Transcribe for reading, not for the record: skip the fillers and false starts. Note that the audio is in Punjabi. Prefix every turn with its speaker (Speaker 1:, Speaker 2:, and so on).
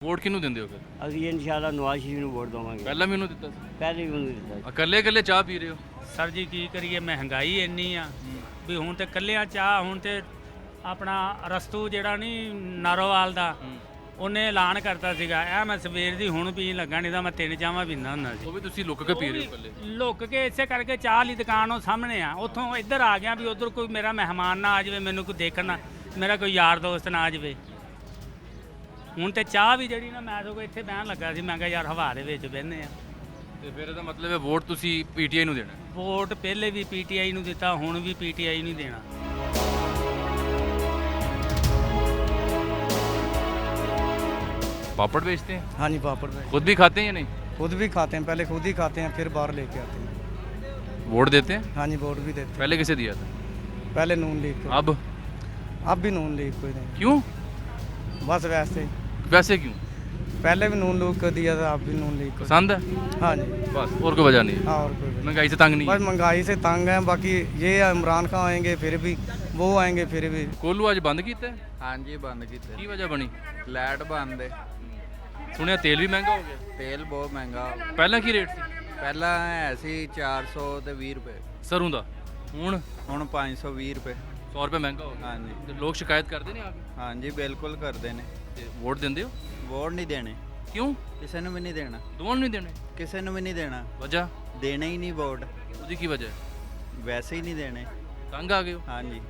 Speaker 1: ਵੋਟ ਕਿਹਨੂੰ ਦਿੰਦੇ ਹੋ ਫਿਰ?
Speaker 2: ਅਸੀਂ ਇਨਸ਼ਾਅੱਲਾ ਨਵਾਜ਼ ਸ਼ਰੀਫ ਨੂੰ ਵੋਟ ਦੇਵਾਂਗੇ।
Speaker 1: ਪਹਿਲਾਂ ਮੈਨੂੰ ਦਿੱਤਾ ਸੀ,
Speaker 2: ਪਹਿਲੇ ਵੀ ਉਹਨੂੰ ਦਿੱਤਾ
Speaker 1: ਇਕੱਲੇ ਇਕੱਲੇ ਚਾਹ ਪੀ ਰਹੇ ਹੋ।
Speaker 3: ਸਰ ਜੀ ਕੀ ਕਰੀਏ, ਮਹਿੰਗਾਈ ਇੰਨੀ ਆ ਵੀ ਹੁਣ ਤੇ ਕੱਲਿਆਂ ਚਾਹ, ਹੁਣ ਤੇ ਆਪਣਾ ਰਸਤੂ ਜਿਹੜਾ ਨਹੀਂ ਨਾਰੋਵਾਲ ਦਾ, ਉਹਨੇ ਐਲਾਨ ਕਰਤਾ ਸੀਗਾ, ਇਹ ਮੈਂ ਸਵੇਰ ਦੀ ਹੁਣ ਪੀਣ ਲੱਗਾ, ਨਹੀਂ ਤਾਂ ਮੈਂ 3 ਚਾਹਾਂ ਪੀਂਦਾ ਹੁੰਦਾ ਸੀ।
Speaker 1: ਉਹ ਵੀ ਤੁਸੀਂ ਲੁੱਕ ਕੇ ਪੀ ਰਹੇ ਹੋ ਇਕੱਲੇ।
Speaker 3: ਲੁੱਕ ਕੇ ਇਸੇ ਕਰਕੇ ਚਾਹ ਵਾਲੀ ਦੁਕਾਨ ਉਹ ਸਾਹਮਣੇ ਆ, ਉੱਥੋਂ ਇੱਧਰ ਆ ਗਿਆ ਵੀ ਉਧਰ ਕੋਈ ਮੇਰਾ ਮਹਿਮਾਨ ਨਾ ਆ ਜਾਵੇ, ਮੈਨੂੰ ਕੋਈ ਦੇਖਣਾ, ਮੇਰਾ ਕੋਈ ਯਾਰ ਦੋਸਤ ਨਾ ਆ ਜਾਵੇ। ਹੁਣ ਤੇ ਚਾਹ ਵੀ ਜਿਹੜੀ ਨਾ, ਮੈਂ ਸਗੋਂ ਇੱਥੇ ਬਹਿਣ ਲੱਗਾ ਸੀ, ਮੈਂ ਕਿਹਾ ਯਾਰ ਹਵਾ ਦੇ ਵਿੱਚ ਬਹਿੰਦੇ ਆ।
Speaker 1: ਤੇ ਫਿਰ ਇਹਦਾ ਮਤਲਬ ਹੈ ਵੋਟ ਤੁਸੀਂ ਪੀਟੀਆਈ ਨੂੰ ਦੇਣਾ।
Speaker 3: ਵੋਟ ਪਹਿਲੇ ਵੀ ਪੀਟੀਆਈ ਨੂੰ ਦਿੱਤਾ, ਹੁਣ ਵੀ ਪੀਟੀਆਈ ਨੂੰ ਦੇਣਾ।
Speaker 1: पापड़ बेचते हैं,
Speaker 4: हाँ जी पापड़ में
Speaker 1: खुद भी खाते हैं या नहीं?
Speaker 4: खुद भी खाते हैं, पहले खुद ही खाते हैं फिर बाहर लेके आते हैं।
Speaker 1: वोट देते हैं?
Speaker 4: हाँ जी वोट भी देते
Speaker 1: पहले किसे दिया था?
Speaker 4: हैं, पहले नून लीग को,
Speaker 1: अब
Speaker 4: भी नून लीग को ही देंगे।
Speaker 1: क्यों?
Speaker 4: बस वैसे ही,
Speaker 1: वैसे क्यों?
Speaker 4: पहले भी नून लीग को दिया था, अब भी नून लीग को।
Speaker 1: पसंद है
Speaker 4: हाँ जी,
Speaker 1: बस, और कोई वजह नहीं है।
Speaker 4: हाँ और कोई नहीं।
Speaker 1: महंगाई से तंग नहीं
Speaker 4: बस
Speaker 1: है।
Speaker 4: महंगाई से तंग है, बाकी ये इमरान खान आएंगे फिर भी, वो आएंगे फिर भी।
Speaker 1: कोलू आज बंद किया है,
Speaker 5: ਹਾਂਜੀ ਬੰਦ ਕੀਤੇ
Speaker 1: की वजह बनी?
Speaker 5: ਲਾਈਟ ਬੰਦ ਹੈ,
Speaker 1: सुनिया तेल भी महंगा हो गया।
Speaker 5: ਤੇਲ ਬਹੁਤ ਮਹਿੰਗਾ
Speaker 1: पहला की रेट सी?
Speaker 5: ਪਹਿਲਾਂ ਹੈ ਸੀ 400 ਤੇ 20 ਰੁਪਏ,
Speaker 1: सरों ਦਾ ਹੁਣ
Speaker 5: ਹੁਣ 520 ਰੁਪਏ।
Speaker 1: 100 ਰੁਪਏ ਮਹਿੰਗਾ ਹੋ ਗਿਆ।
Speaker 5: ਹਾਂਜੀ
Speaker 1: ਤੇ ਲੋਕ ਸ਼ਿਕਾਇਤ ਕਰਦੇ ਨੇ ਆ ਕੇ,
Speaker 5: ਹਾਂਜੀ ਬਿਲਕੁਲ ਕਰਦੇ ਨੇ।
Speaker 1: ਤੇ ਵੋਟ ਦਿੰਦੇ ਹੋ?
Speaker 5: ਵੋਟ ਨਹੀਂ ਦੇਣੇ,
Speaker 1: ਕਿਉਂ?
Speaker 5: ਕਿਸੇ ਨੂੰ ਵੀ ਨਹੀਂ ਦੇਣਾ,
Speaker 1: ਦੋਵਾਂ ਨੂੰ ਨਹੀਂ ਦੇਣੇ?
Speaker 5: ਕਿਸੇ ਨੂੰ ਵੀ ਨਹੀਂ ਦੇਣਾ,
Speaker 1: ਵਜ੍ਹਾ?
Speaker 5: ਦੇਣਾ ਹੀ ਨਹੀਂ ਵੋਟ,
Speaker 1: ਉਹਦੀ ਕੀ ਵਜ੍ਹਾ ਹੈ?
Speaker 5: ਵੈਸੇ ਹੀ ਨਹੀਂ ਦੇਣੇ।
Speaker 1: ਤੰਗ ਆ ਗਏ ਹੋ?
Speaker 5: ਹਾਂਜੀ